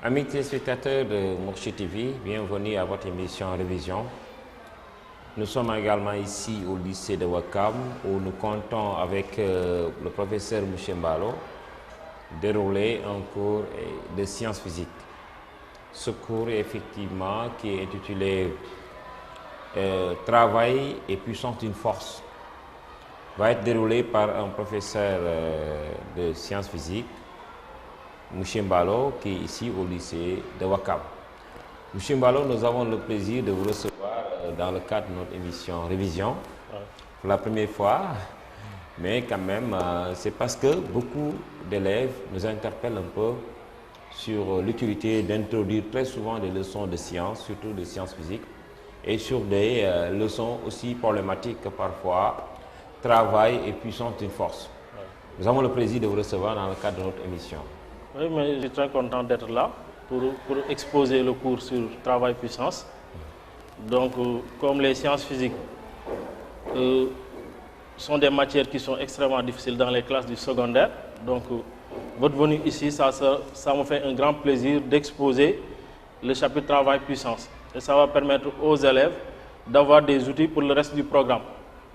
Amis téléspectateurs de Mourchid TV, bienvenue à votre émission Révision. Nous sommes également ici au lycée de Ouakam où nous comptons avec le professeur Mouchembalo dérouler un cours de sciences physiques. Ce cours effectivement qui est intitulé Travail et puissance d'une force va être déroulé par un professeur de sciences physiques, Mouchembalo, qui est ici au lycée de Ouakam. Mouchembalo, nous avons le plaisir de vous recevoir dans le cadre de notre émission Révision pour la première fois, mais quand même c'est parce que beaucoup d'élèves nous interpellent un peu sur l'utilité d'introduire très souvent des leçons de sciences, surtout de sciences physiques, et sur des leçons aussi problématiques parfois, travail et puissance d'une force. Nous avons le plaisir de vous recevoir dans le cadre de notre émission. Oui, mais je suis très content d'être là pour exposer le cours sur travail-puissance. Donc, comme les sciences physiques sont des matières qui sont extrêmement difficiles dans les classes du secondaire, donc votre venue ici, ça me fait un grand plaisir d'exposer le chapitre travail-puissance. Et ça va permettre aux élèves d'avoir des outils pour le reste du programme.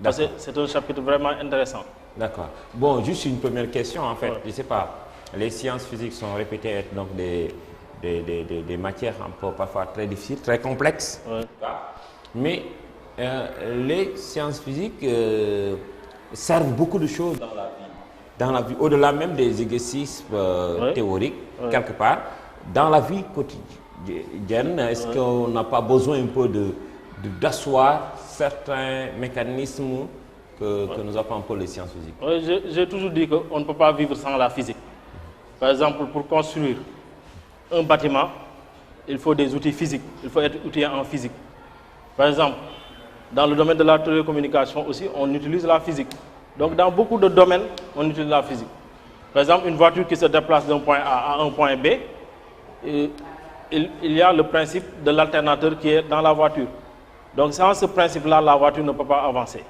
Parce que c'est un chapitre vraiment intéressant. D'accord. Bon, juste une première question en fait. Je ne sais pas, les sciences physiques sont réputées être donc des matières un peu parfois très difficiles, très complexes. Mais les sciences physiques servent beaucoup de choses dans la vie, au-delà même des exercices théoriques, quelque part, dans la vie quotidienne. Est-ce qu'on n'a pas besoin un peu d'asseoir certains mécanismes que nous apprend un peu les sciences physiques? Oui, j'ai toujours dit qu'on ne peut pas vivre sans la physique. Par exemple, pour construire un bâtiment, il faut des outils physiques, il faut être outillé en physique. Par exemple, dans le domaine de la télécommunication aussi, on utilise la physique. Donc dans beaucoup de domaines, on utilise la physique. Par exemple, une voiture qui se déplace d'un point A à un point B, il y a le principe de l'alternateur qui est dans la voiture. Donc sans ce principe-là, la voiture ne peut pas avancer.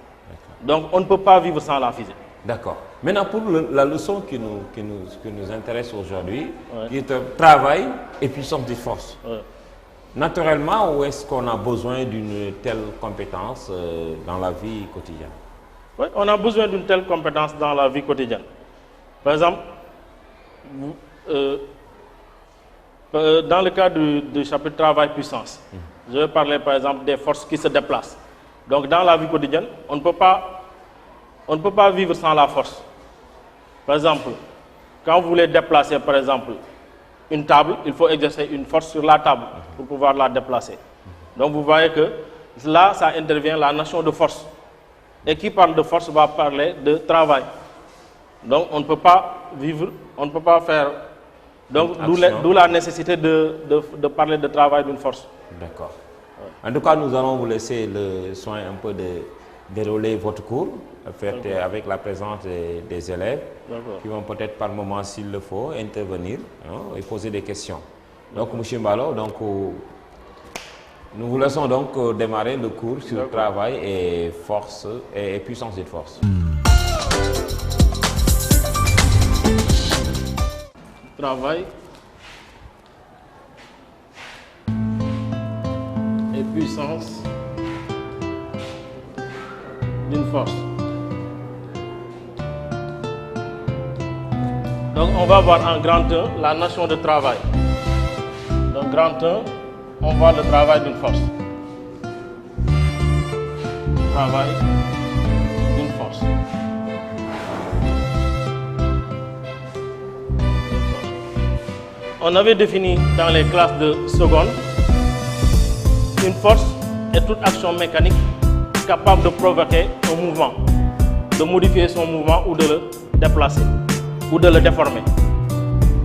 Donc on ne peut pas vivre sans la physique. D'accord. Maintenant pour la leçon qui nous intéresse aujourd'hui, qui est travail et puissance des forces. Naturellement, où est-ce qu'on a besoin d'une telle compétence dans la vie quotidienne? Oui, on a besoin d'une telle compétence dans la vie quotidienne. Par exemple, dans le cadre du chapitre travail-puissance, je vais parler par exemple des forces qui se déplacent. Donc dans la vie quotidienne, on ne peut pas vivre sans la force. Par exemple, quand vous voulez déplacer par exemple une table, il faut exercer une force sur la table pour pouvoir la déplacer. Donc vous voyez que là, ça intervient la notion de force. Et qui parle de force va parler de travail. Donc on ne peut pas vivre, on ne peut pas faire. Donc d'où la nécessité de parler de travail d'une force. D'accord. En tout cas, nous allons vous laisser le soin un peu de dérouler votre cours, avec la présence des élèves qui vont peut-être par moment, s'il le faut, intervenir et poser des questions. Donc, M. Mbalo, nous vous laissons donc démarrer le cours sur travail et force et puissance de force. Travail et puissance d'une force. Donc on va voir en grand 1 la notion de travail. Donc grand 1, on voit le travail d'une force. Travail d'une force. On avait défini dans les classes de seconde une force est toute action mécanique capable de provoquer un mouvement, de modifier son mouvement ou de le déplacer ou de le déformer.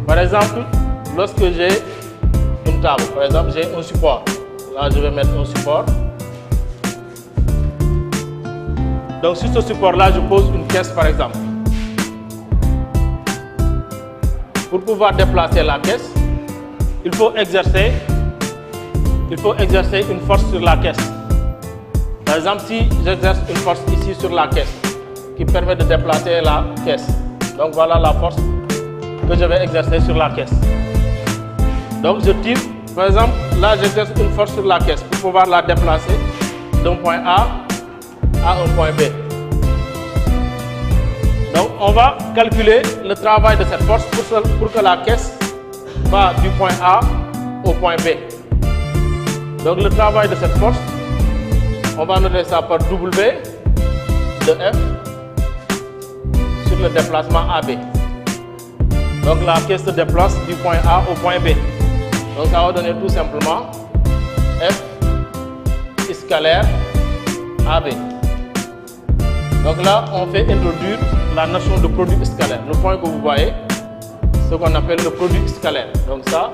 Par exemple, lorsque j'ai une table, par exemple j'ai un support, là je vais mettre un support. Donc sur ce support là je pose une caisse par exemple. Pour pouvoir déplacer la caisse, il faut exercer une force sur la caisse. Par exemple, si j'exerce une force ici sur la caisse qui permet de déplacer la caisse, donc voilà la force que je vais exercer sur la caisse. Donc je tire, par exemple, là j'exerce une force sur la caisse pour pouvoir la déplacer d'un point A à un point B. Donc on va calculer le travail de cette force pour que la caisse va du point A au point B. Donc le travail de cette force, on va noter ça par W de F sur le déplacement AB. Donc la caisse se déplace du point A au point B. Donc ça va donner tout simplement F scalaire AB. Donc là, on fait introduire la notion de produit scalaire. Le point que vous voyez, ce qu'on appelle le produit scalaire. Donc ça,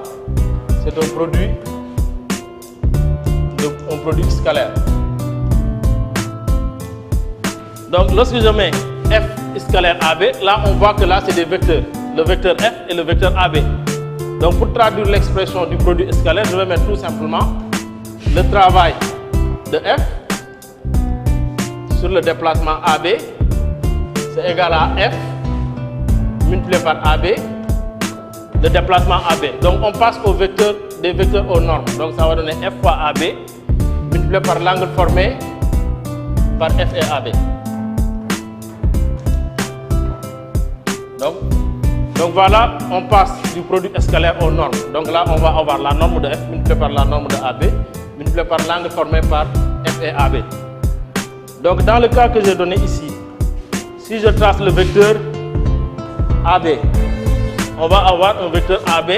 c'est un produit scalaire. Donc lorsque je mets F scalaire AB, là on voit que là c'est des vecteurs. Le vecteur F et le vecteur AB. Donc pour traduire l'expression du produit scalaire, je vais mettre tout simplement le travail de F sur le déplacement AB, c'est égal à F multiplié par AB, le déplacement AB. Donc on passe au vecteur, des vecteurs aux normes. Donc ça va donner F fois AB multiplié par l'angle formé par F et AB. Donc voilà, on passe du produit scalaire aux normes. Donc là, on va avoir la norme de F multipliée par la norme de AB, multipliée par l'angle formé par F et AB. Donc dans le cas que j'ai donné ici, si je trace le vecteur AB, on va avoir un vecteur AB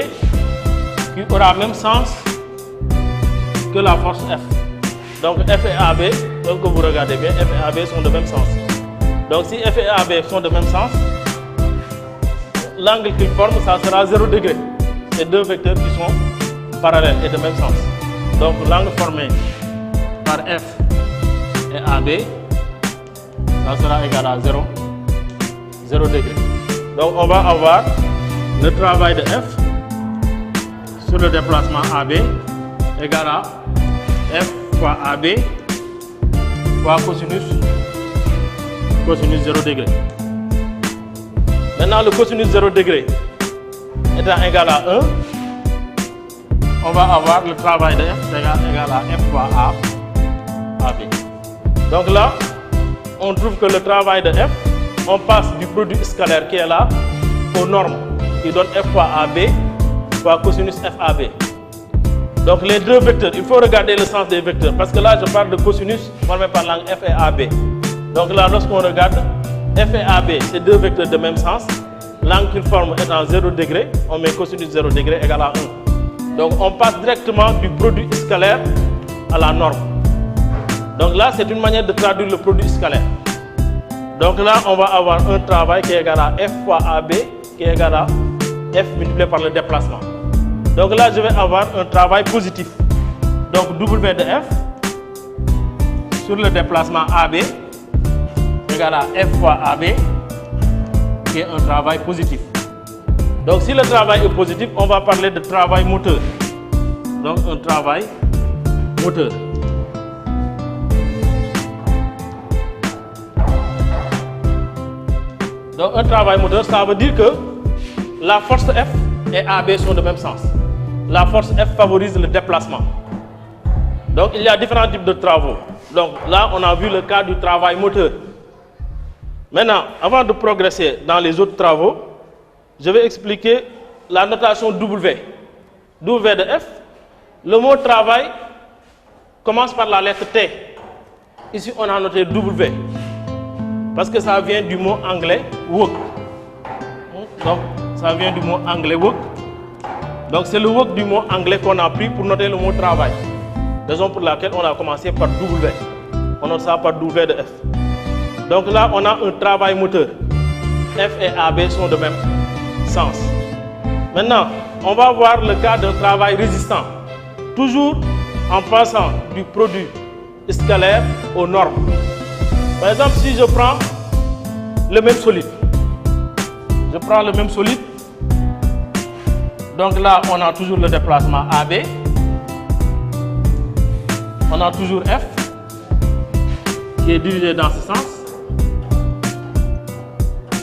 qui aura le même sens que la force F. Donc F et AB, donc que vous regardez bien, F et AB sont de même sens. Donc si F et AB sont de même sens, l'angle qu'ils forment, ça sera 0 degré. C'est deux vecteurs qui sont parallèles et de même sens. Donc l'angle formé par F et AB, ça sera égal à 0 degré. Donc on va avoir le travail de F sur le déplacement AB égal à F fois AB fois cosinus 0 degré. Maintenant, le cosinus 0 degré étant égal à 1, on va avoir le travail de F égal à F fois AB. Donc là, on trouve que le travail de F, on passe du produit scalaire qui est là aux normes qui donne F fois AB fois cosinus FAB. Donc les deux vecteurs, il faut regarder le sens des vecteurs parce que là, je parle de cosinus formé par l'angle F et AB. Donc là, lorsqu'on regarde F et AB, c'est deux vecteurs de même sens. L'angle qu'ils forment étant 0 degré, on met cosinus 0 degré égal à 1. Donc on passe directement du produit scalaire à la norme. Donc là, c'est une manière de traduire le produit scalaire. Donc là, on va avoir un travail qui est égal à F fois AB, qui est égal à F multiplié par le déplacement. Donc là, je vais avoir un travail positif. Donc W de F sur le déplacement AB égal à F fois AB, qui est un travail positif. Donc si le travail est positif, on va parler de travail moteur. Donc un travail moteur. Donc un travail moteur, ça veut dire que la force F et AB sont de même sens. La force F favorise le déplacement. Donc il y a différents types de travaux. Donc là, on a vu le cas du travail moteur. Maintenant, avant de progresser dans les autres travaux, je vais expliquer la notation W. W de F. Le mot travail commence par la lettre T. Ici, on a noté W. Parce que ça vient du mot anglais work. Donc, ça vient du mot anglais work. Donc, c'est le work du mot anglais qu'on a pris pour noter le mot travail. Raison pour laquelle on a commencé par W. On note ça par W de F. Donc là, on a un travail moteur. F et AB sont de même sens. Maintenant, on va voir le cas d'un travail résistant. Toujours en passant du produit scalaire aux normes. Par exemple, si je prends le même solide. Je prends le même solide. Donc là, on a toujours le déplacement AB. On a toujours F qui est dirigé dans ce sens.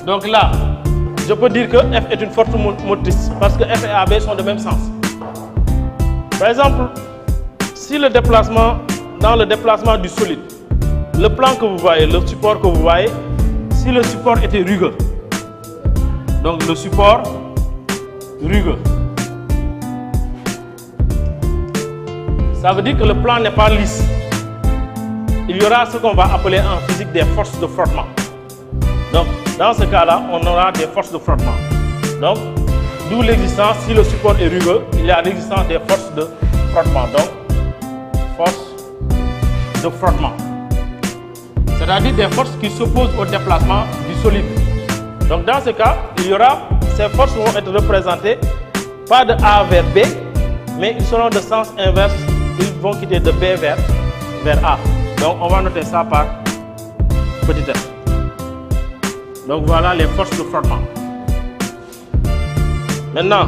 Donc là, je peux dire que F est une force motrice parce que F et AB sont de même sens. Par exemple, si le déplacement, dans le déplacement du solide, le plan que vous voyez, le support que vous voyez, si le support était rugueux, donc le support rugueux, ça veut dire que le plan n'est pas lisse. Il y aura ce qu'on va appeler en physique des forces de frottement. Donc, dans ce cas-là, on aura des forces de frottement. Donc, d'où l'existence, si le support est rugueux, il y a l'existence des forces de frottement. Donc, forces de frottement. C'est-à-dire des forces qui s'opposent au déplacement du solide. Donc, dans ce cas, il y aura, ces forces vont être représentées pas de A vers B, mais ils seront de sens inverse. Ils vont quitter de B vers A. Donc, on va noter ça par petit f. Donc, voilà les forces de frottement. Maintenant,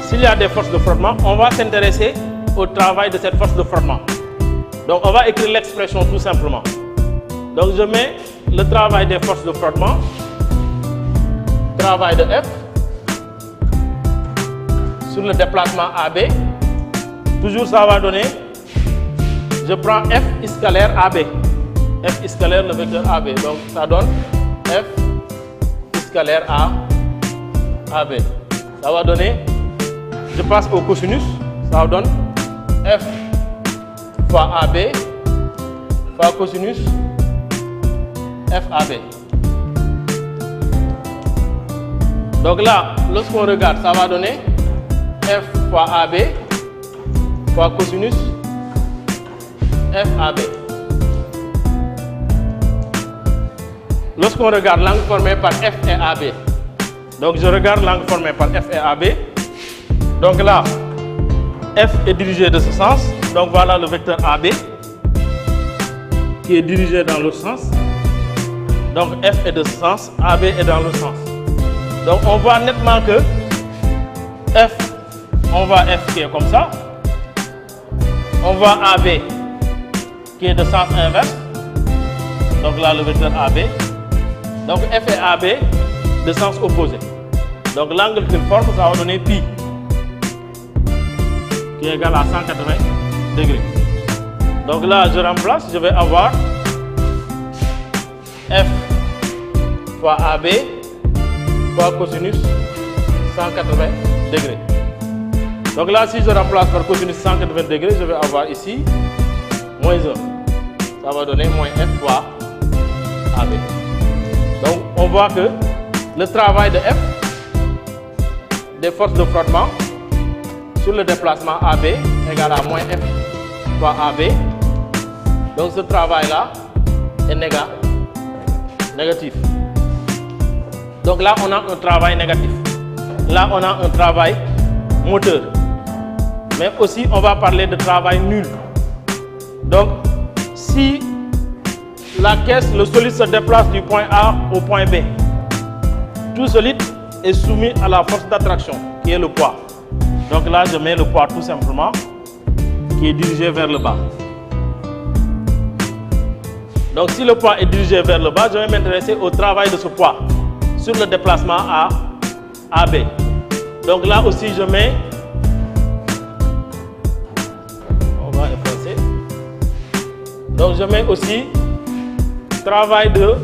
s'il y a des forces de frottement, on va s'intéresser au travail de cette force de frottement. Donc, on va écrire l'expression tout simplement. Donc, je mets le travail des forces de frottement, travail de F, sur le déplacement AB. Toujours, ça va donner, je prends F scalaire AB. F scalaire, le vecteur AB. Donc, ça donne F scalaire AB. Ça va donner, je passe au cosinus, ça donne F fois AB fois cosinus FAB. Donc là, lorsqu'on regarde, ça va donner F fois AB fois cosinus FAB. Lorsqu'on regarde l'angle formé par F et AB, donc je regarde l'angle formé par F et AB. Donc là, F est dirigé de ce sens. Donc voilà le vecteur AB qui est dirigé dans l'autre sens. Donc F est de ce sens, AB est dans l'autre sens. Donc on voit nettement que F, on voit F qui est comme ça. On voit AB qui est de sens inverse. Donc là le vecteur AB. Donc F et AB de sens opposé. Donc l'angle qu'il forme, ça va donner pi, qui est égal à 180 degrés. Donc là, je remplace, je vais avoir F fois AB fois cosinus 180 degrés. Donc là, si je remplace par cosinus 180 degrés, je vais avoir ici moins 1. Ça va donner moins F fois AB. Donc on voit que le travail de F, des forces de frottement sur le déplacement AB égale à moins F fois AB. Donc ce travail-là est négatif. Donc là, on a un travail négatif. Là, on a un travail moteur. Mais aussi, on va parler de travail nul. Donc, si la caisse, le solide se déplace du point A au point B, tout solide est soumis à la force d'attraction, qui est le poids. Donc là, je mets le poids tout simplement, qui est dirigé vers le bas. Donc si le poids est dirigé vers le bas, je vais m'intéresser au travail de ce poids sur le déplacement AB. Donc là aussi, je mets, on va effacer. Donc je mets aussi travail de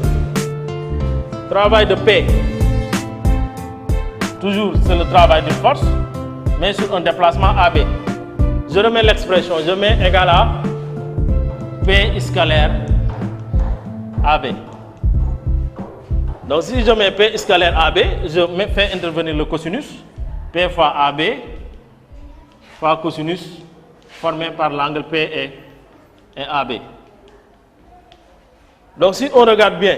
P. Toujours, c'est le travail d'une force, mais sur un déplacement AB. Je remets l'expression, je mets égal à P scalaire AB. Donc si je mets P scalaire AB, je fais intervenir le cosinus, P fois AB fois cosinus formé par l'angle P et AB. Donc si on regarde bien,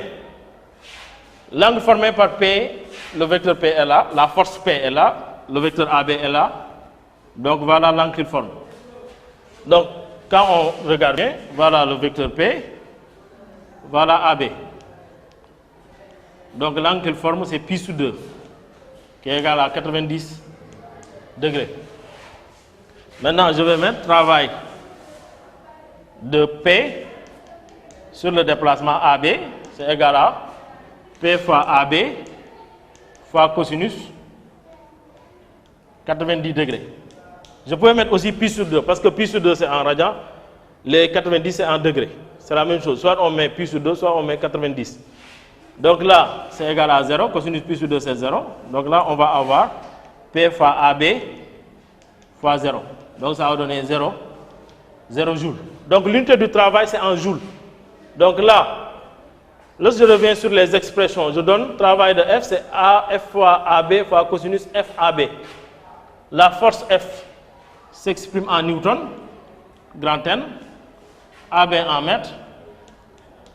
l'angle formé par P, le vecteur P est là, la force P est là, le vecteur AB est là. Donc voilà l'angle qu'il forme. Donc quand on regarde bien, voilà le vecteur P, voilà AB. Donc l'angle qu'il forme, c'est pi sur 2, qui est égal à 90 degrés. Maintenant, je vais mettre travail de P sur le déplacement AB, c'est égal à P fois AB fois cosinus 90 degrés. Je peux mettre aussi pi sur 2, parce que pi sur 2 c'est en radian, les 90 c'est en degrés. C'est la même chose, soit on met pi sur 2, soit on met 90. Donc là, c'est égal à 0, cosinus pi sur 2 c'est 0. Donc là, on va avoir P fois AB fois 0. Donc ça va donner 0 joules. Donc l'unité du travail c'est en joules. Donc là, lorsque je reviens sur les expressions, je donne travail de F, c'est AF fois AB fois cosinus FAB. La force F s'exprime en newton, grand N, AB en mètres.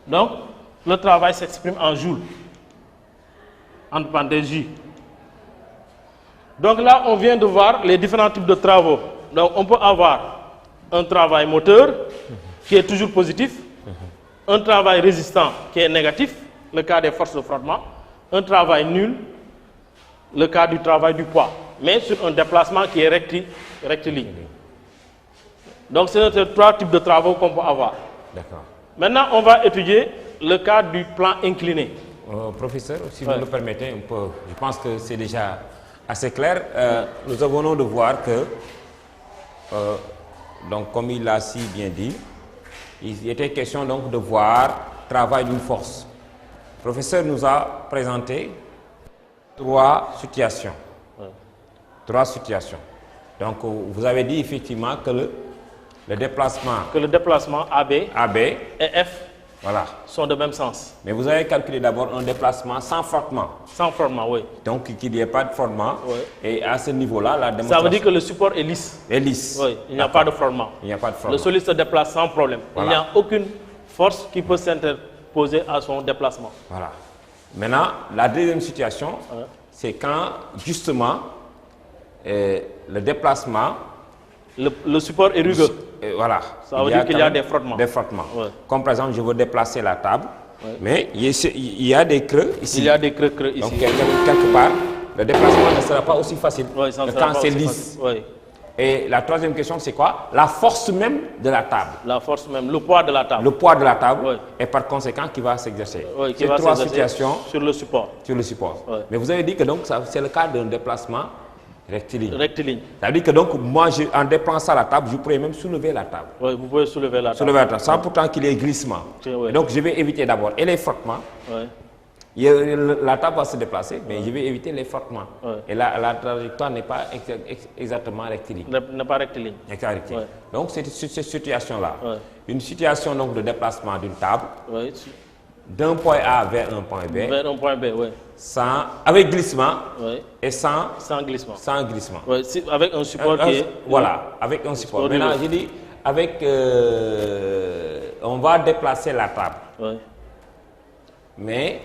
Donc, le travail s'exprime en joules, entre parenthèses J. Donc là, on vient de voir les différents types de travaux. Donc, on peut avoir un travail moteur qui est toujours positif, un travail résistant qui est négatif, le cas des forces de frottement, un travail nul, le cas du travail du poids, mais sur un déplacement qui est rectiligne. Donc, c'est ces trois types de travaux qu'on peut avoir. D'accord. Maintenant, on va étudier le cas du plan incliné. Professeur, si vous me le permettez, je pense que c'est déjà assez clair. Nous venons de voir que, donc, comme il l'a si bien dit, il était question donc de voir travail d'une force. Le professeur nous a présenté trois situations. Trois situations. Donc, vous avez dit effectivement que le déplacement AB et F sont de même sens. Mais vous avez calculé d'abord un déplacement sans frottement. Sans frottement, oui. Donc, qu'il n'y ait pas de frottement. Oui. Et à ce niveau-là, la démonstration... Ça veut dire que le support est lisse. Est lisse. Oui, il n'y a pas de frottement. Il n'y a pas de frottement. Le solide se déplace sans problème. Voilà. Il n'y a aucune force qui peut s'interposer à son déplacement. Voilà. Maintenant, la deuxième situation, c'est quand, justement, le déplacement... Le support est rugueux. Voilà. Ça veut dire qu'il y a des frottements. Des frottements. Ouais. Comme par exemple, je veux déplacer la table, mais il y a des creux ici. Il y a des creux ici. Donc, quelque part, le déplacement ne sera pas aussi facile que quand c'est lisse. Et la troisième question, c'est quoi? La force même de la table. La force même, le poids de la table. Le poids de la table, et par conséquent, qui va s'exercer. Ces trois situations sur le support. Sur le support. Mais vous avez dit que donc c'est le cas d'un déplacement rectiligne. Rectiligne. Ça veut dire que donc, moi, en déplaçant la table, je pourrais même soulever la table. Oui, vous pouvez soulever la table. Soulever la table, sans pourtant qu'il y ait glissement. Donc, je vais éviter d'abord les frottements. La table va se déplacer, mais je vais éviter les frottements. Et la trajectoire n'est pas exactement rectiligne. N'est pas rectiligne. Donc, c'est cette situation-là. Une situation donc, de déplacement d'une table. D'un point A vers un point B. Vers un point B, oui. Avec glissement et sans glissement. Sans glissement. Avec un support qui est... Voilà, avec un support. Maintenant, je dis, on va déplacer la table. Mais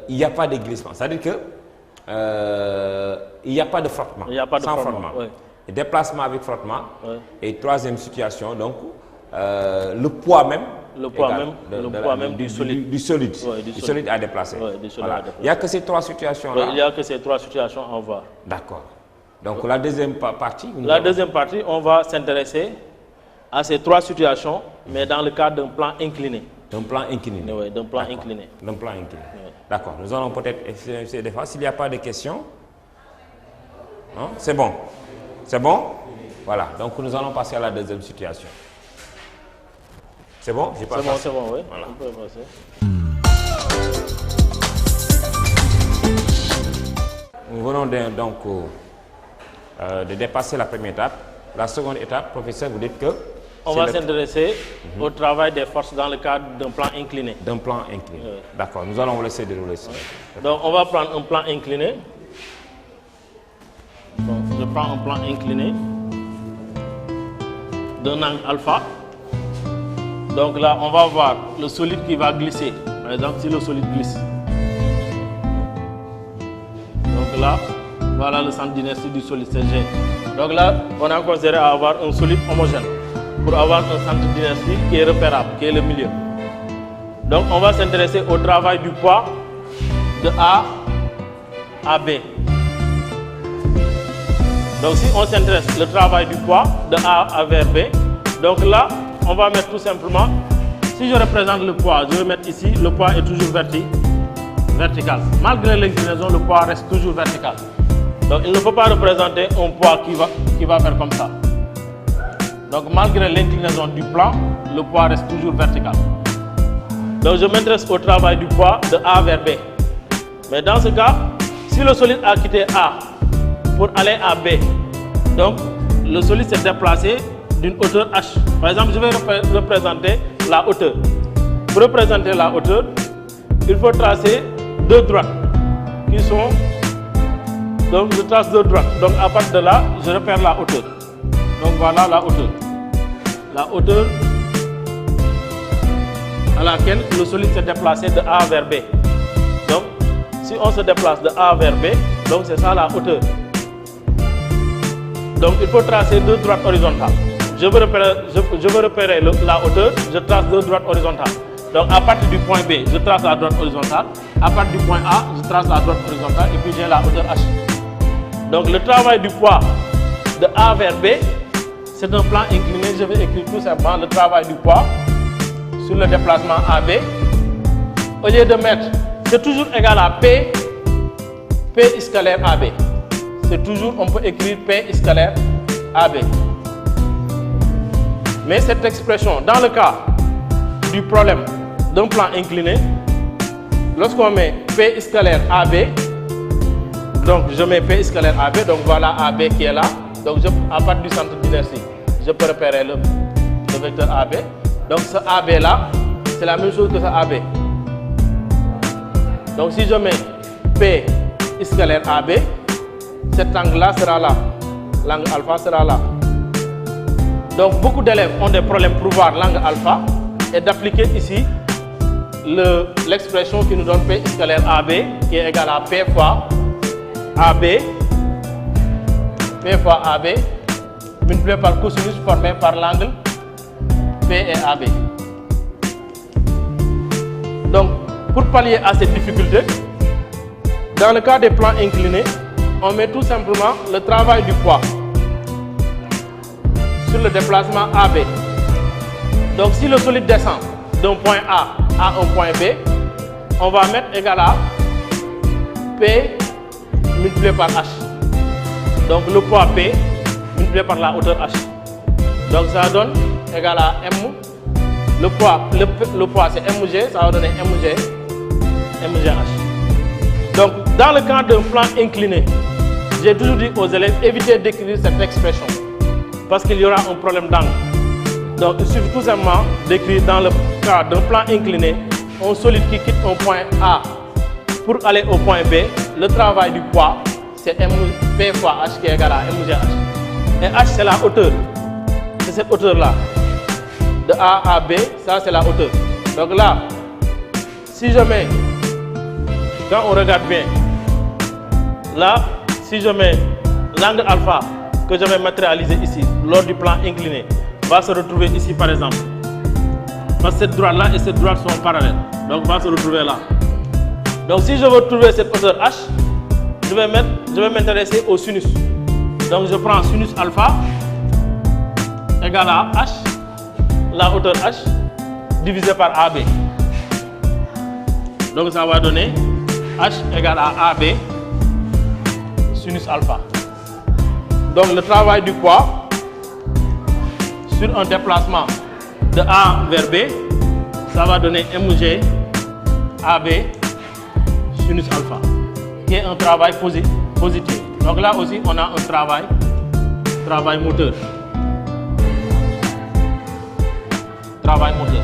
il n'y a pas de glissement. C'est-à-dire que il n'y a pas de frottement. Il n'y a pas de frottement. Déplacement avec frottement. Et troisième situation, donc, le poids même. Le poids même du solide. Du solide à déplacer. Voilà. Il n'y a que ces trois situations-là. Il n'y a que ces trois situations à voir. D'accord. Donc la deuxième partie. La deuxième partie, on va s'intéresser à ces trois situations, mais dans le cadre d'un plan incliné. D'un plan incliné. Oui, d'un plan incliné. D'un plan incliné. D'accord. Nous allons peut-être essayer de faire. S'il n'y a pas de questions. C'est bon. C'est bon? Voilà. Donc nous allons passer à la deuxième situation. C'est bon? C'est bon, oui. Voilà. On peut passer. Nous venons donc de dépasser la première étape. La seconde étape, professeur, vous dites que... On va s'intéresser au travail des forces dans le cadre d'un plan incliné. D'un plan incliné. D'accord, nous allons vous laisser dérouler ça. Donc, on va prendre un plan incliné. Donc, je prends un plan incliné d'un angle alpha. Donc là, on va voir le solide qui va glisser. Par exemple, si le solide glisse. Donc là, voilà le centre d'inertie du solide, c'est G. Donc là, on a considéré avoir un solide homogène pour avoir un centre d'inertie qui est repérable, qui est le milieu. Donc on va s'intéresser au travail du poids de A à B. Donc si on s'intéresse au travail du poids de A vers B, donc là, on va mettre tout simplement, si je représente le poids, je vais mettre ici, le poids est toujours vertical. Malgré l'inclinaison, le poids reste toujours vertical. Donc il ne faut pas représenter un poids qui va faire comme ça. Donc malgré l'inclinaison du plan, le poids reste toujours vertical. Donc je m'intéresse au travail du poids de A vers B. Mais dans ce cas, si le solide a quitté A pour aller à B, donc le solide s'est déplacé d'une hauteur H. Par exemple, je vais représenter la hauteur. Pour représenter la hauteur, il faut tracer deux droites qui sont... Donc je trace deux droites. Donc à partir de là, je repère la hauteur. Donc voilà la hauteur. La hauteur à laquelle le solide s'est déplacé de A vers B. Donc si on se déplace de A vers B, donc c'est ça la hauteur. Donc il faut tracer deux droites horizontales. Je veux repérer la hauteur, je trace deux droites horizontales. Donc à partir du point B, je trace la droite horizontale. À partir du point A, je trace la droite horizontale et puis j'ai la hauteur H. Donc le travail du poids de A vers B, c'est un plan incliné. Je vais écrire tout simplement le travail du poids sur le déplacement AB. Au lieu de mettre, c'est toujours égal à P scalaire AB. C'est toujours, on peut écrire P scalaire AB. Mais cette expression, dans le cas du problème d'un plan incliné, lorsqu'on met P scalaire AB, donc je mets P scalaire AB, donc voilà AB qui est là. Donc à partir du centre d'inertie, je peux repérer le vecteur AB. Donc ce AB là, c'est la même chose que ce AB. Donc si je mets P scalaire AB, cet angle là sera là, l'angle alpha sera là. Donc beaucoup d'élèves ont des problèmes pour voir l'angle alpha et d'appliquer ici l'expression qui nous donne P scalaire AB qui est égal à P fois AB, P fois AB multiplié par cosinus formé par l'angle P et AB. Donc pour pallier à cette difficulté, dans le cas des plans inclinés, on met tout simplement le travail du poids sur le déplacement AB. Donc si le solide descend d'un point A à un point B, on va mettre égal à P multiplié par H. Donc le poids P multiplié par la hauteur H. Donc ça donne égal à M. Le poids c'est mg, ça va donner mgh. Donc dans le cas d'un plan incliné, j'ai toujours dit aux élèves évitez d'écrire cette expression parce qu'il y aura un problème d'angle. Donc il suffit tout simplement d'écrire dans le cas d'un plan incliné un solide qui quitte un point A pour aller au point B. Le travail du poids c'est P fois H qui est égal à mgh. Et H c'est la hauteur. C'est cette hauteur là. De A à B, ça c'est la hauteur. Donc là, si je mets, quand on regarde bien, là, si je mets l'angle alpha que je vais matérialiser ici, lors du plan incliné, va se retrouver ici par exemple. Parce que cette droite-là et cette droite sont parallèles. Donc va se retrouver là. Donc si je veux trouver cette hauteur H, je vais m'intéresser au sinus. Donc je prends sinus alpha égal à H, la hauteur H divisé par AB. Donc ça va donner H égale à AB sinus alpha. Donc le travail du poids sur un déplacement de A vers B, ça va donner mg AB sinus alpha, qui est un travail positif. Donc là aussi on a un travail moteur. Travail moteur.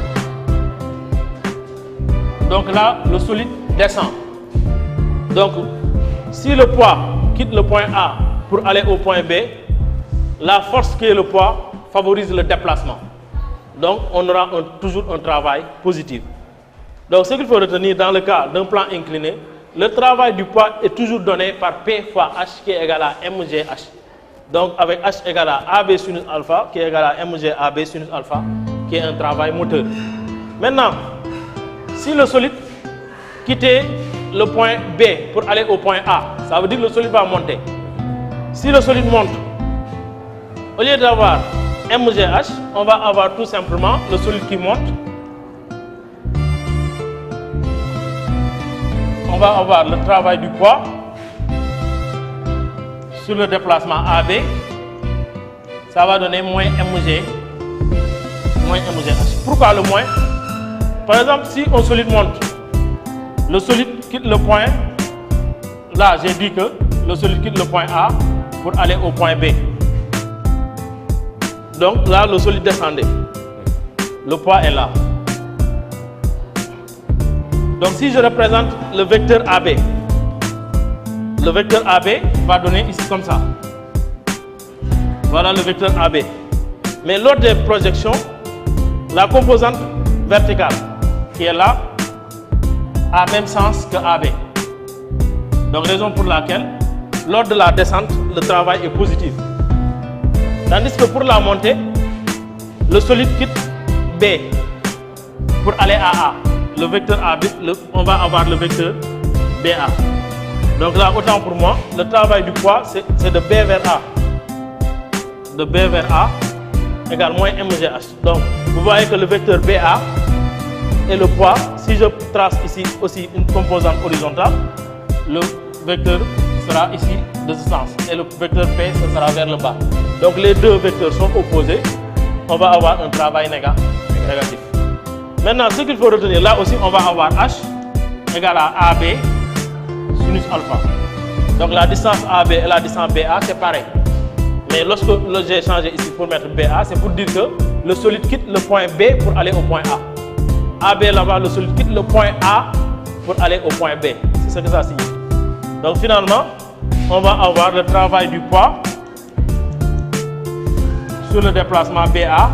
Donc là, le solide descend. Donc, si le poids quitte le point A pour aller au point B, la force qui est le poids favorise le déplacement. Donc, on aura toujours un travail positif. Donc, ce qu'il faut retenir dans le cas d'un plan incliné, le travail du poids est toujours donné par P fois H qui est égal à mgh. Donc, avec H égale à AB sinus alpha qui est égal à mg AB sinus alpha, qui est un travail moteur. Maintenant, si le solide quittait le point B pour aller au point A, ça veut dire que le solide va monter. Si le solide monte, au lieu d'avoir mgh, on va avoir tout simplement le solide qui monte. On va avoir le travail du poids sur le déplacement AB, ça va donner moins mg h. Pourquoi le moins? Par exemple, si un solide monte, le solide quitte le point, là j'ai dit que le solide quitte le point A pour aller au point B. Donc là, le solide descendait. Le poids est là. Donc si je représente le vecteur AB, le vecteur AB va donner ici comme ça. Voilà le vecteur AB. Mais lors des projections, la composante verticale qui est là a même sens que AB. Donc raison pour laquelle, lors de la descente, le travail est positif. Tandis que pour la montée, le solide quitte B pour aller à A. Le vecteur AB, on va avoir le vecteur BA. Donc là, autant pour moi, le travail du poids, c'est de B vers A. De B vers A égale moins mgh. Donc, vous voyez que le vecteur BA et le poids, si je trace ici aussi une composante horizontale, le vecteur sera ici de ce sens. Et le vecteur P, ce sera vers le bas. Donc, les deux vecteurs sont opposés. On va avoir un travail négatif. Maintenant, ce qu'il faut retenir, là aussi, on va avoir H égale à AB sinus alpha. Donc, la distance AB et la distance BA, c'est pareil. Mais lorsque j'ai changé ici pour mettre BA, c'est pour dire que le solide quitte le point B pour aller au point A. AB là-bas, le solide quitte le point A pour aller au point B. C'est ce que ça signifie. Donc, finalement, on va avoir le travail du poids sur le déplacement BA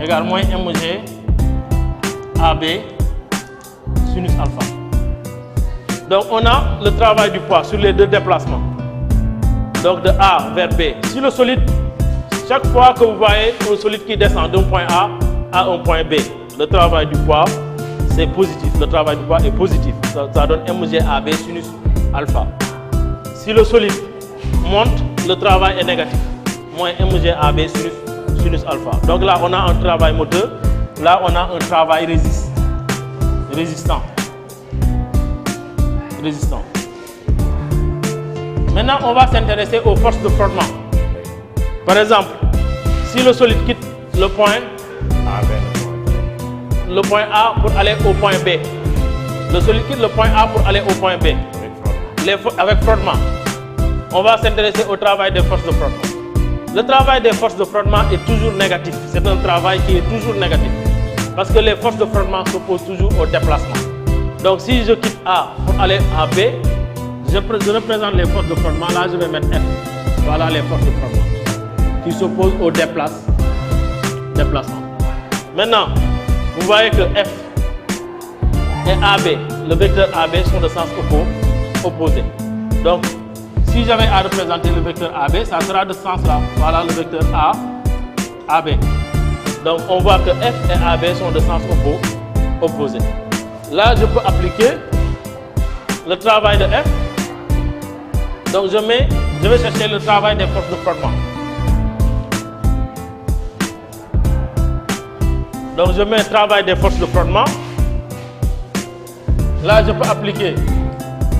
égale moins mg AB sinus alpha. Donc on a le travail du poids sur les deux déplacements. Donc de A vers B. Si le solide, chaque fois que vous voyez un solide qui descend d'un point A à un point B, le travail du poids c'est positif. Le travail du poids est positif. Ça donne mg AB sinus alpha. Si le solide monte, le travail est négatif. Moins mg AB sinus alpha. Donc là on a un travail moteur. Là, on a un travail résistant. Maintenant, on va s'intéresser aux forces de frottement. Par exemple, si le solide quitte le point A pour aller au point B, le solide quitte le point A pour aller au point B, avec frottement, on va s'intéresser au travail des forces de frottement. Le travail des forces de frottement est toujours négatif. C'est un travail qui est toujours négatif. Parce que les forces de frottement s'opposent toujours au déplacement. Donc si je quitte A pour aller à B, je représente les forces de frottement. Là, je vais mettre F. Voilà les forces de frottement qui s'opposent au déplacement. Maintenant, vous voyez que F et AB, le vecteur AB sont de sens opposé. Donc, si j'avais à représenter le vecteur AB, ça sera de ce sens-là. Voilà le vecteur AB. Donc, on voit que F et AB sont de sens opposé. Là, je peux appliquer le travail de F. Donc, je vais chercher le travail des forces de frottement. Donc, je mets le travail des forces de frottement. Là, je peux appliquer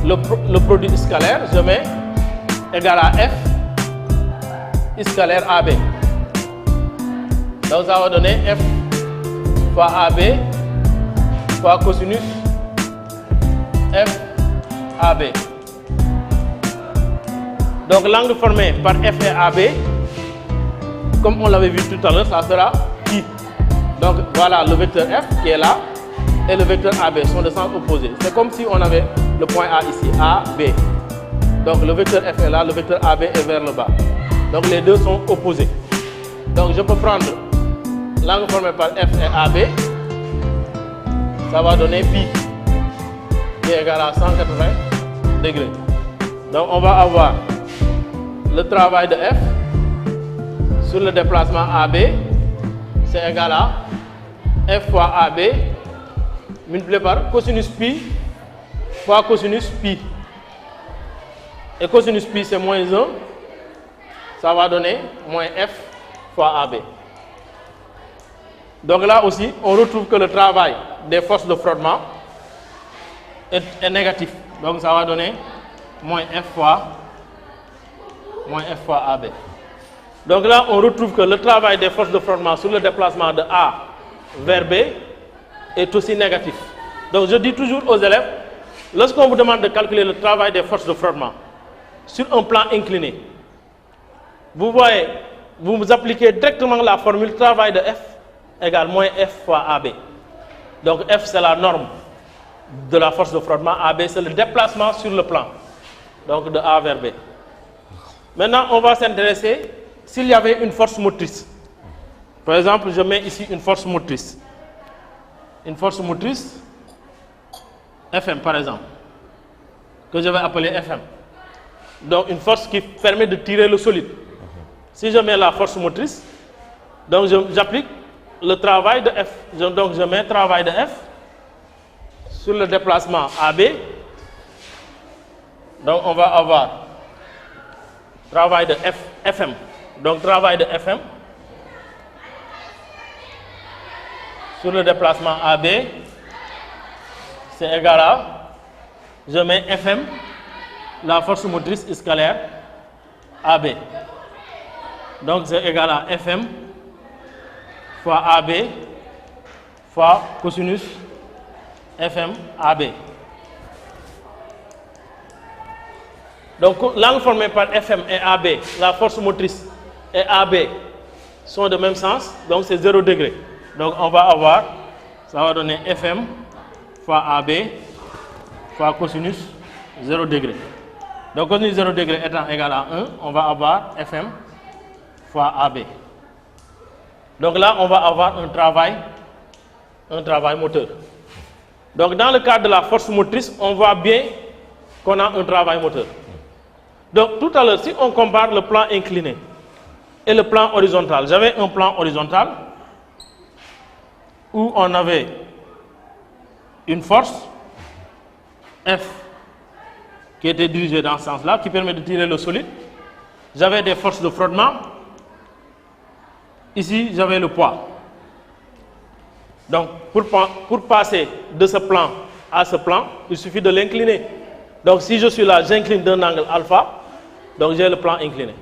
le produit scalaire. Je mets égal à F scalaire AB. Donc, ça va donner F fois AB fois cosinus F AB. Donc, l'angle formé par F et AB, comme on l'avait vu tout à l'heure, ça sera pi. Donc, voilà le vecteur F qui est là et le vecteur AB sont de sens opposés. C'est comme si on avait le point A ici, A, B. Donc, le vecteur F est là, le vecteur AB est vers le bas. Donc, les deux sont opposés. Donc, je peux prendre l'angle formé par F et AB, ça va donner pi, qui est égal à 180 degrés. Donc, on va avoir le travail de F sur le déplacement AB, c'est égal à F fois AB multiplié par cosinus pi fois cosinus pi. Et cosinus pi, c'est moins 1, ça va donner moins F fois AB. Donc là aussi, on retrouve que le travail des forces de frottement est négatif. Donc ça va donner moins F fois moins F fois AB. Donc là, on retrouve que le travail des forces de frottement sur le déplacement de A vers B est aussi négatif. Donc je dis toujours aux élèves, lorsqu'on vous demande de calculer le travail des forces de frottement sur un plan incliné, vous voyez, vous appliquez directement la formule travail de F égale moins F fois AB. Donc F c'est la norme de la force de frottement, AB c'est le déplacement sur le plan, donc de A vers B. Maintenant on va s'intéresser s'il y avait une force motrice. Par exemple, je mets ici une force motrice. Une force motrice, Fm par exemple, que je vais appeler Fm. Donc une force qui permet de tirer le solide. Si je mets la force motrice, donc j'applique le travail de F. Donc je mets travail de F sur le déplacement AB. Donc on va avoir travail de Fm. Donc travail de Fm sur le déplacement AB, c'est égal à, je mets Fm, la force motrice scalaire AB. Donc c'est égal à Fm fois AB fois cosinus Fm AB. Donc l'angle formé par Fm et AB, la force motrice et AB sont de même sens, donc c'est 0 degré. Donc on va avoir, ça va donner Fm fois AB fois cosinus 0 degré. Donc cosinus 0 degré étant égal à 1, on va avoir Fm fois AB. Donc là, on va avoir un travail moteur. Donc dans le cadre de la force motrice, on voit bien qu'on a un travail moteur. Donc tout à l'heure, si on compare le plan incliné et le plan horizontal, j'avais un plan horizontal où on avait une force F qui était dirigée dans ce sens-là, qui permet de tirer le solide. J'avais des forces de frottement. Ici, j'avais le poids. Donc, pour passer de ce plan à ce plan, il suffit de l'incliner. Donc, si je suis là, j'incline d'un angle alpha, donc j'ai le plan incliné.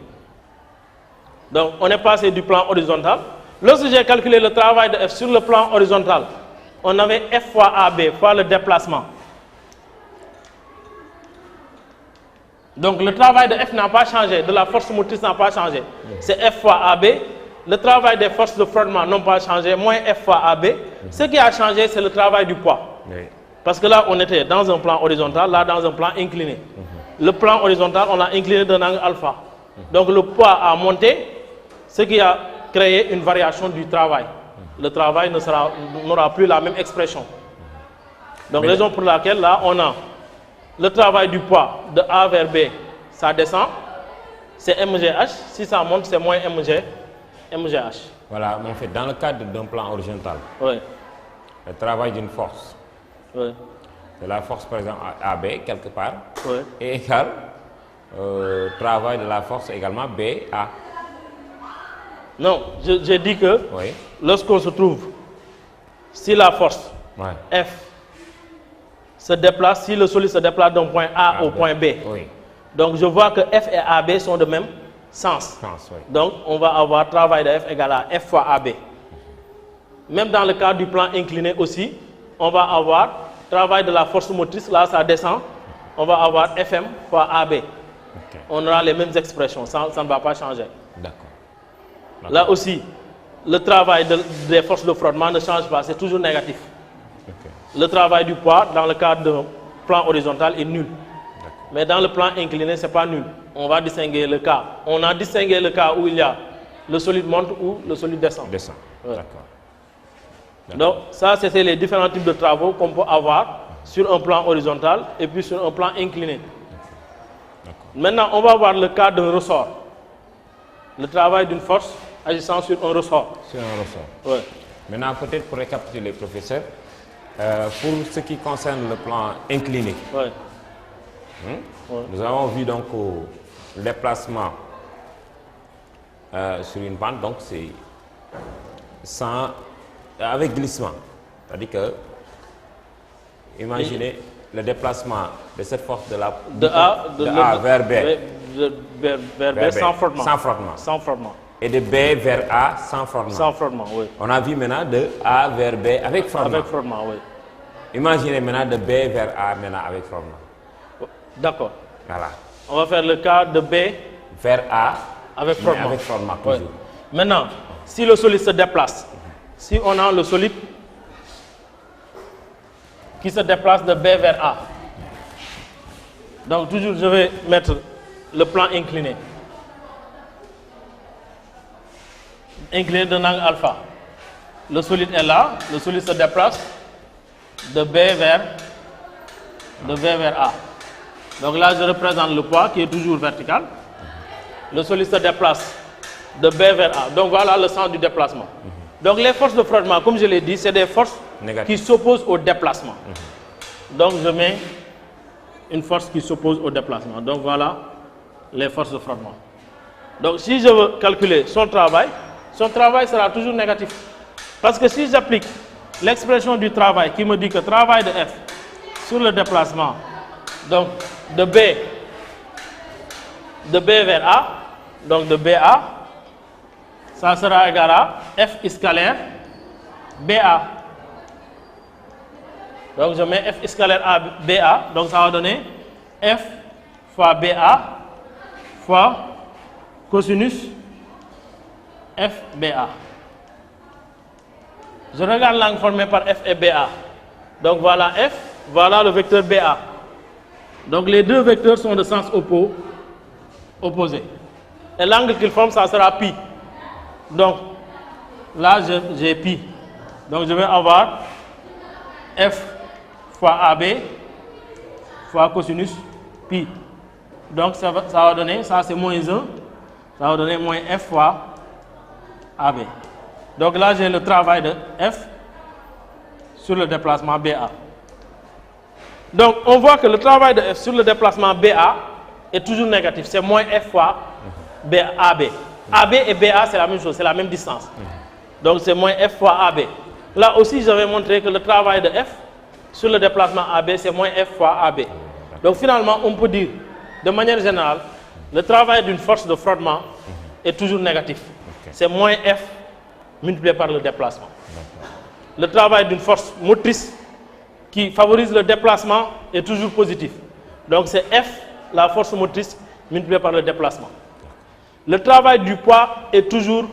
Donc, on est passé du plan horizontal. Lorsque j'ai calculé le travail de F sur le plan horizontal, on avait F fois AB fois le déplacement. Donc, le travail de F n'a pas changé, de la force motrice n'a pas changé. C'est F fois AB. Le travail des forces de frottement n'ont pas changé, moins F fois AB. Ce qui a changé, c'est le travail du poids. Oui. Parce que là, on était dans un plan horizontal, là, dans un plan incliné. Le plan horizontal, on l'a incliné d'un angle alpha. Donc, le poids a monté, ce qui a créé une variation du travail. Le travail n'aura plus la même expression. Donc, raison pour laquelle, là, on a le travail du poids de A vers B, ça descend, c'est MGH. Si ça monte, c'est moins MGH. Voilà, mais en fait, dans le cadre d'un plan horizontal, oui, le travail d'une force, oui, de la force par exemple AB quelque part, oui, est égal travail de la force également BA. Non, j'ai dit que oui, lorsqu'on se trouve, si la force F se déplace, si le solide se déplace d'un point A au point B, oui, donc je vois que F et AB sont de même sens. oui. Donc on va avoir travail de F égal à F fois AB. Même dans le cas du plan incliné aussi, on va avoir travail de la force motrice, là ça descend, on va avoir Fm fois AB. Okay. On aura les mêmes expressions, ça ne va pas changer. D'accord. Là aussi, le travail des forces de frottement ne change pas, c'est toujours négatif. Okay. Le travail du poids dans le cadre d'un plan horizontal est nul. Mais dans le plan incliné, ce n'est pas nul. On va distinguer le cas. On a distingué le cas où il y a le solide monte ou le solide descend. Descend. Ouais. D'accord. Donc, ça, c'était les différents types de travaux qu'on peut avoir sur un plan horizontal et puis sur un plan incliné. Maintenant, on va voir le cas d'un ressort. Le travail d'une force agissant sur un ressort. Sur un ressort. Ouais. Maintenant, peut-être pour récapituler, professeur, pour ce qui concerne le plan incliné, ouais. Nous avons vu donc le déplacement sur une pente, donc c'est avec glissement. C'est-à-dire que, imaginez le déplacement de cette force de A vers B. vers B sans frottement. Sans frottement. Sans frottement. Et de B vers A sans frottement. Sans frottement, oui. On a vu maintenant de A vers B avec frottement. Avec frottement, oui. Imaginez maintenant de B vers A maintenant avec frottement. D'accord. Voilà. On va faire le cas de B vers A avec frottement. Avec frottement toujours. Oui. Maintenant, si le solide se déplace, si on a le solide qui se déplace de B vers A, donc toujours je vais mettre le plan incliné. Incliné d'un angle alpha. Le solide est là, le solide se déplace de B vers A. Donc là, je représente le poids qui est toujours vertical. Le solide se déplace de B vers A. Donc voilà le sens du déplacement. Donc les forces de frottement, comme je l'ai dit, c'est des forces qui s'opposent au déplacement. Donc je mets une force qui s'oppose au déplacement. Donc voilà les forces de frottement. Donc si je veux calculer son travail sera toujours négatif. Parce que si j'applique l'expression du travail qui me dit que travail de F sur le déplacement, donc de B vers A, donc de BA, ça sera égal à F scalaire BA. Donc je mets F scalaire BA, donc ça va donner F fois BA fois cosinus FBA. Je regarde l'angle formé par F et BA. Donc voilà F, voilà le vecteur BA. Donc les deux vecteurs sont de sens opposé. Et l'angle qu'ils forment, ça sera pi. Donc là, j'ai pi. Donc je vais avoir F fois AB fois cosinus pi. Donc ça va donner, ça c'est moins 1, ça va donner moins F fois AB. Donc là, j'ai le travail de F sur le déplacement BA. Donc on voit que le travail de F sur le déplacement BA est toujours négatif. C'est moins F fois AB. AB et BA, c'est la même chose, c'est la même distance. Donc c'est moins F fois AB. Là aussi, je vais montrer que le travail de F sur le déplacement AB, c'est moins F fois AB. Donc finalement, on peut dire, de manière générale, le travail d'une force de frottement est toujours négatif. C'est moins F multiplié par le déplacement. Le travail d'une force motrice qui favorise le déplacement est toujours positif. Donc c'est F, la force motrice, multipliée par le déplacement. Le travail du poids est toujours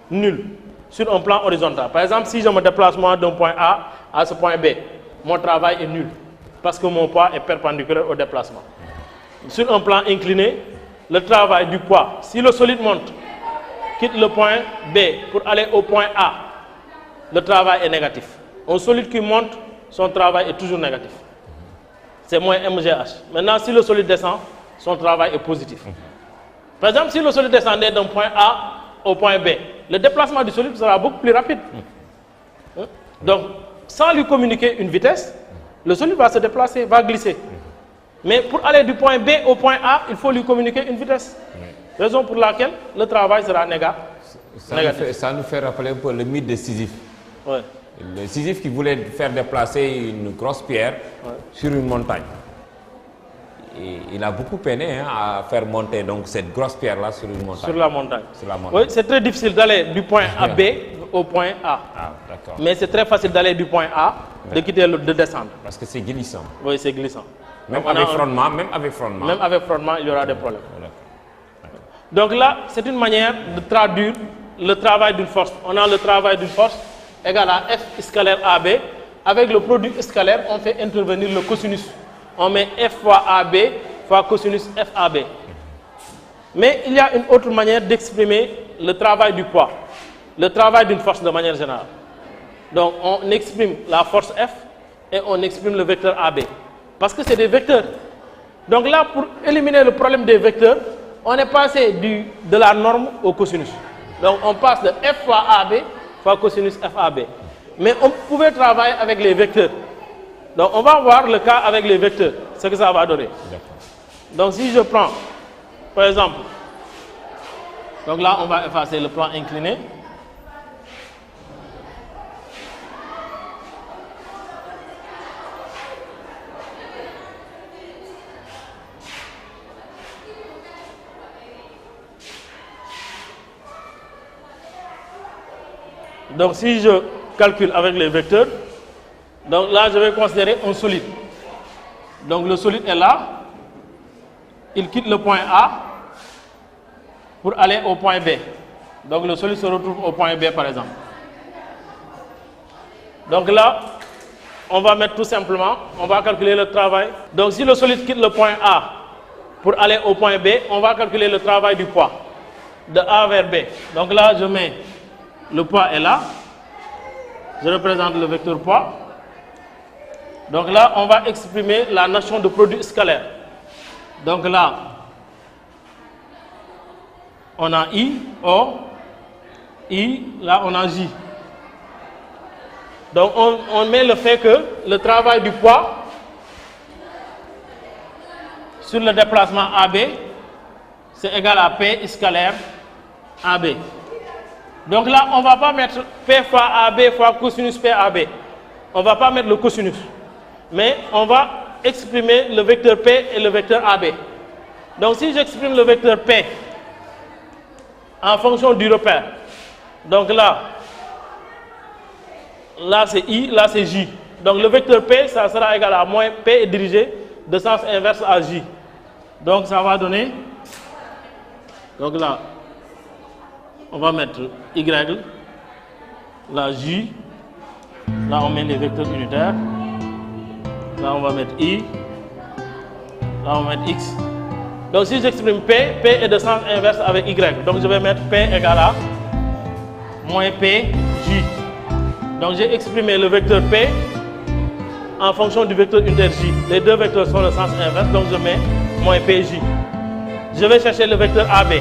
nul sur un plan horizontal. Par exemple, si je me déplace moi d'un point A à ce point B, mon travail est nul parce que mon poids est perpendiculaire au déplacement. Sur un plan incliné, le travail du poids, si le solide monte, quitte le point B pour aller au point A, le travail est négatif. Un solide qui monte, son travail est toujours négatif. C'est moins mgh. Maintenant, si le solide descend, son travail est positif. Par exemple, si le solide descendait d'un point A au point B, le déplacement du solide sera beaucoup plus rapide. Donc, sans lui communiquer une vitesse, le solide va se déplacer, va glisser. Mais pour aller du point B au point A, il faut lui communiquer une vitesse. Raison pour laquelle le travail sera négatif. Ça nous fait rappeler un peu le mythe de Sisyphe. Ouais. Le Sisyphe qui voulait faire déplacer une grosse pierre sur une montagne. Et il a beaucoup peiné à faire monter donc, cette grosse pierre-là sur une montagne. Sur la montagne. Oui, c'est très difficile d'aller du point B au point A. Ah, d'accord. Mais c'est très facile d'aller du point A, de descendre. Parce que c'est glissant. Oui, c'est glissant. Même avec frottement, même avec frottement. Même avec frottement, il y aura des problèmes. Donc là, c'est une manière de traduire le travail d'une force. On a le travail d'une force égal à F scalaire AB. Avec le produit scalaire, on fait intervenir le cosinus. On met F fois AB fois cosinus FAB. Mais il y a une autre manière d'exprimer le travail du poids, le travail d'une force de manière générale. Donc on exprime la force F et on exprime le vecteur AB. Parce que c'est des vecteurs. Donc là, pour éliminer le problème des vecteurs, on est passé de la norme au cosinus. Donc on passe de F fois AB fois cosinus FAB. Mais on pouvait travailler avec les vecteurs. Donc on va voir le cas avec les vecteurs, ce que ça va donner. Donc si je prends, par exemple, donc là on va effacer le plan incliné. Donc si je calcule avec les vecteurs, donc là je vais considérer un solide. Donc le solide est là, il quitte le point A pour aller au point B. Donc le solide se retrouve au point B par exemple. Donc là, on va mettre tout simplement, on va calculer le travail. Donc si le solide quitte le point A pour aller au point B, on va calculer le travail du poids de A vers B. Donc là, je mets le poids est là, je représente le vecteur poids. Donc là, on va exprimer la notion de produit scalaire. Donc là, on a I, O, I, là on a J. Donc on met le fait que le travail du poids sur le déplacement AB, c'est égal à P scalaire AB. Donc là, on ne va pas mettre P fois AB fois cosinus PAB. On ne va pas mettre le cosinus. Mais on va exprimer le vecteur P et le vecteur AB. Donc si j'exprime le vecteur P en fonction du repère, donc là c'est I, là c'est J. Donc le vecteur P, ça sera égal à moins P est dirigé de sens inverse à J. Donc ça va donner, donc là, on va mettre Y, là J, là on met les vecteurs unitaires, là on va mettre I, là on va mettre X. Donc si j'exprime P, P est de sens inverse avec Y. Donc je vais mettre P égal à moins P, J. Donc j'ai exprimé le vecteur P en fonction du vecteur unitaire J. Les deux vecteurs sont de sens inverse, donc je mets moins PJ. Je vais chercher le vecteur AB.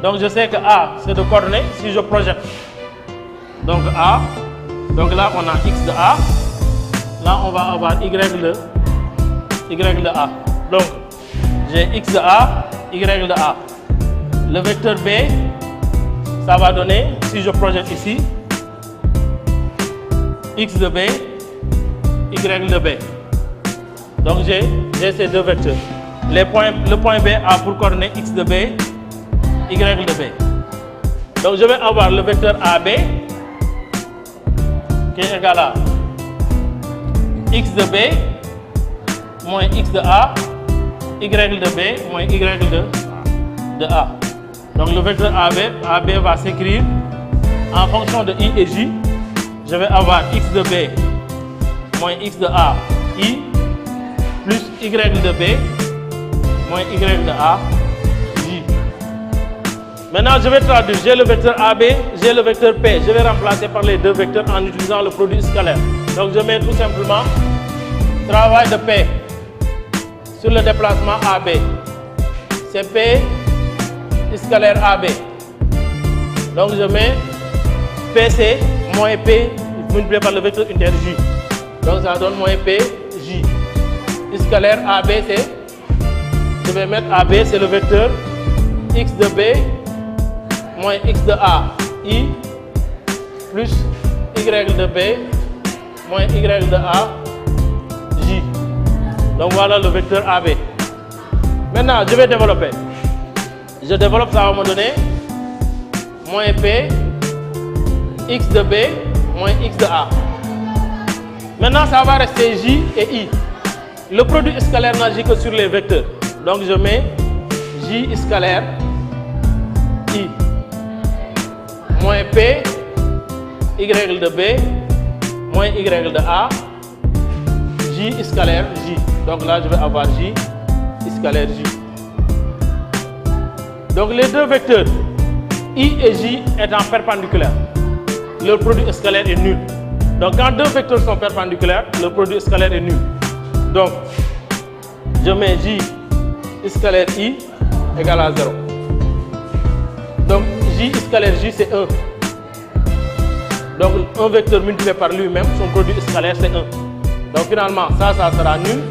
Donc je sais que A c'est de coordonnées si je projette. Donc A, donc là on a X de A, là on va avoir Y de A. Donc j'ai X de A, Y de A. Le vecteur B, ça va donner, si je projette ici, X de B, Y de B. Donc j'ai ces deux vecteurs. Le point B a pour coordonnées X de B, Y de B. Donc je vais avoir le vecteur AB qui est égal à X de B moins X de A, Y de B moins Y de A. Donc le vecteur AB va s'écrire en fonction de I et J. Je vais avoir X de B moins X de A, I, plus Y de B moins Y de A, J. Maintenant, je vais traduire. J'ai le vecteur AB, j'ai le vecteur P. Je vais remplacer par les deux vecteurs en utilisant le produit scalaire. Donc, je mets tout simplement travail de P sur le déplacement AB. C'est P scalaire AB. Donc, je mets PC moins P multiplié par le vecteur unitaire J. Donc, ça donne moins P, J. Scalaire AB, c'est, je vais mettre AB, c'est le vecteur X de B moins X de A, I, plus Y de B moins Y de A, J. Donc voilà le vecteur AB. Maintenant, je vais développer. Je développe, ça va me donner moins P, X de B moins X de A. Maintenant, ça va rester J et I. Le produit scalaire n'agit que sur les vecteurs. Donc je mets J scalaire I moins P Y de B moins Y de A J scalaire J. Donc là je vais avoir J scalaire J. Donc les deux vecteurs I et J étant perpendiculaires, leur produit scalaire est nul. Donc quand deux vecteurs sont perpendiculaires, le produit scalaire est nul. Donc je mets J scalaire I égale à 0. Donc J scalaire J c'est 1. Donc un vecteur multiplié par lui-même, son produit scalaire c'est 1. Donc finalement ça sera nul,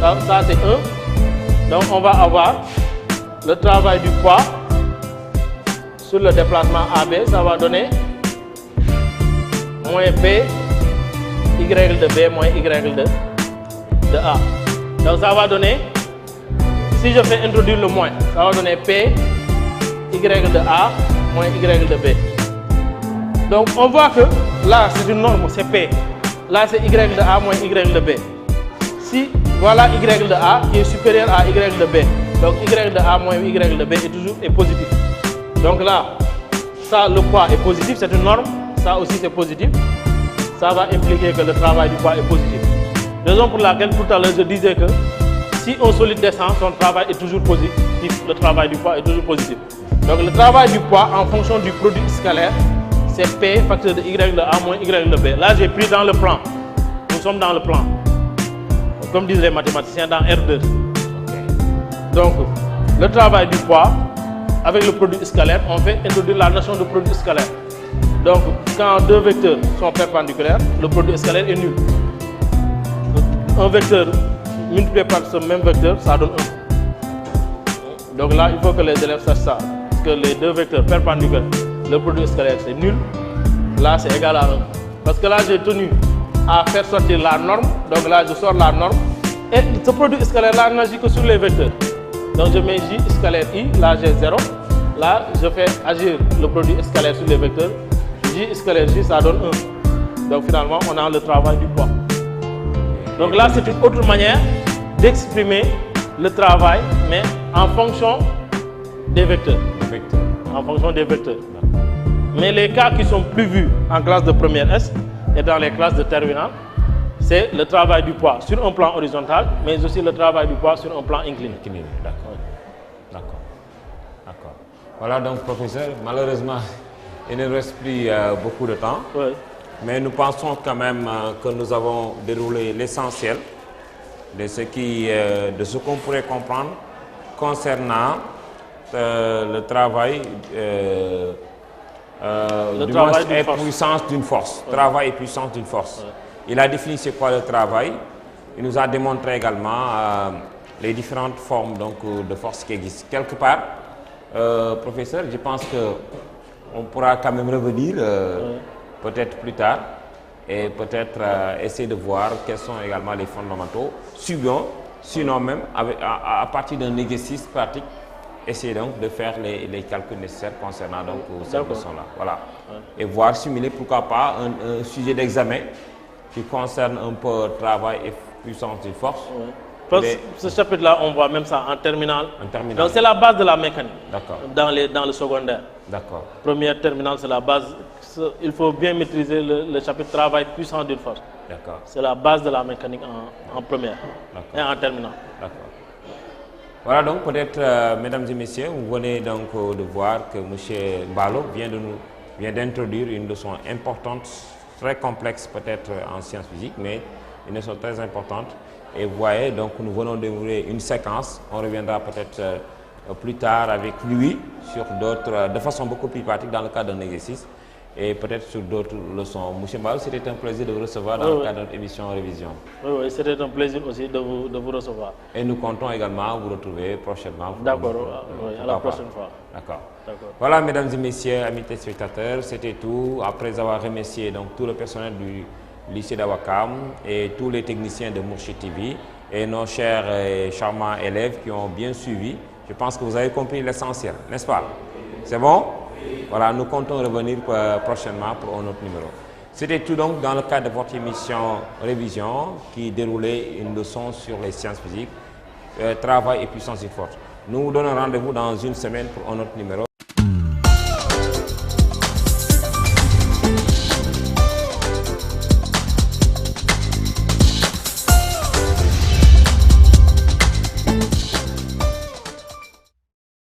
ça c'est 1. Donc on va avoir le travail du poids sur le déplacement AB, ça va donner moins P Y de B moins Y de A. Donc ça va donner, si je fais introduire le moins, ça va donner P Y de A moins Y de B. Donc on voit que là c'est une norme, c'est P. Là c'est Y de A moins Y de B. Si voilà Y de A qui est supérieur à Y de B. Donc Y de A moins Y de B est positif. Donc là, ça le poids est positif, c'est une norme. Ça aussi c'est positif. Ça va impliquer que le travail du poids est positif. Raison pour laquelle tout à l'heure je disais que si un solide descend, son travail est toujours positif. Le travail du poids est toujours positif. Donc le travail du poids en fonction du produit scalaire, c'est P facteur de Y de A moins Y de B. Là j'ai pris dans le plan. Nous sommes dans le plan. Comme disent les mathématiciens dans R2. Donc le travail du poids avec le produit scalaire, on fait introduire la notion de produit scalaire. Donc quand deux vecteurs sont perpendiculaires, le produit scalaire est nul. Un vecteur multiplié par ce même vecteur, ça donne 1. Donc là, il faut que les élèves sachent ça. Que les deux vecteurs perpendiculaires, le produit scalaire c'est nul. Là, c'est égal à 1. Parce que là, j'ai tenu à faire sortir la norme. Donc là, je sors la norme. Et ce produit scalaire-là n'agit que sur les vecteurs. Donc je mets J scalaire I, là j'ai 0. Là, je fais agir le produit scalaire sur les vecteurs. J scalaire J, ça donne 1. Donc finalement, on a le travail du poids. Donc là, c'est une autre manière d'exprimer le travail, mais en fonction des vecteurs. En fonction des vecteurs. Mais les cas qui sont plus vus en classe de première S et dans les classes de terminale, c'est le travail du poids sur un plan horizontal, mais aussi le travail du poids sur un plan incliné. D'accord. Voilà donc, professeur, malheureusement, il ne reste plus beaucoup de temps. Oui. Mais nous pensons quand même que nous avons déroulé l'essentiel de ce qu'on pourrait comprendre concernant le travail, et puissance d'une force. Ouais. Travail et puissance d'une force. Ouais. Il a défini c'est quoi le travail. Il nous a démontré également les différentes formes donc, de force qui existent. Quelque part, professeur, je pense qu'on pourra quand même revenir peut-être plus tard et peut-être essayer de voir quels sont également les fondamentaux. Sinon même, à partir d'un exercice pratique, essayer donc de faire les calculs nécessaires concernant donc cette leçon-là. Voilà. Ouais. Et voir simuler, pourquoi pas, un sujet d'examen qui concerne un peu travail et puissance d'une force. Ouais. Parce que ce chapitre-là, on voit même ça en terminale. Donc c'est la base de la mécanique dans le secondaire. D'accord. Première terminale, c'est la base. Il faut bien maîtriser le chapitre travail puissant d'une force. D'accord. C'est la base de la mécanique en première et en terminale. D'accord. Voilà donc peut-être, mesdames et messieurs, vous venez donc de voir que M. Balo vient d'introduire une leçon importante, très complexe peut-être en sciences physiques, mais une leçon très importante. Et vous voyez, donc nous venons d'ouvrir une séquence. On reviendra peut-être plus tard avec lui sur d'autres, de façon beaucoup plus pratique dans le cadre d'un exercice et peut-être sur d'autres leçons. Monsieur Balo, c'était un plaisir de vous recevoir dans le cadre de notre émission Révision. Oui, c'était un plaisir aussi de vous recevoir. Et nous comptons également vous retrouver prochainement. D'accord, à la prochaine fois. D'accord. Voilà, mesdames et messieurs, amis téléspectateurs, c'était tout. Après avoir remercié donc tout le personnel du lycée d'Awakam et tous les techniciens de Mourchid TV et nos chers et charmants élèves qui ont bien suivi, je pense que vous avez compris l'essentiel, n'est-ce pas? C'est bon? Voilà, nous comptons revenir prochainement pour un autre numéro. C'était tout donc dans le cadre de votre émission Révision qui déroulait une leçon sur les sciences physiques, travail et puissance du force. Nous vous donnons rendez-vous dans une semaine pour un autre numéro.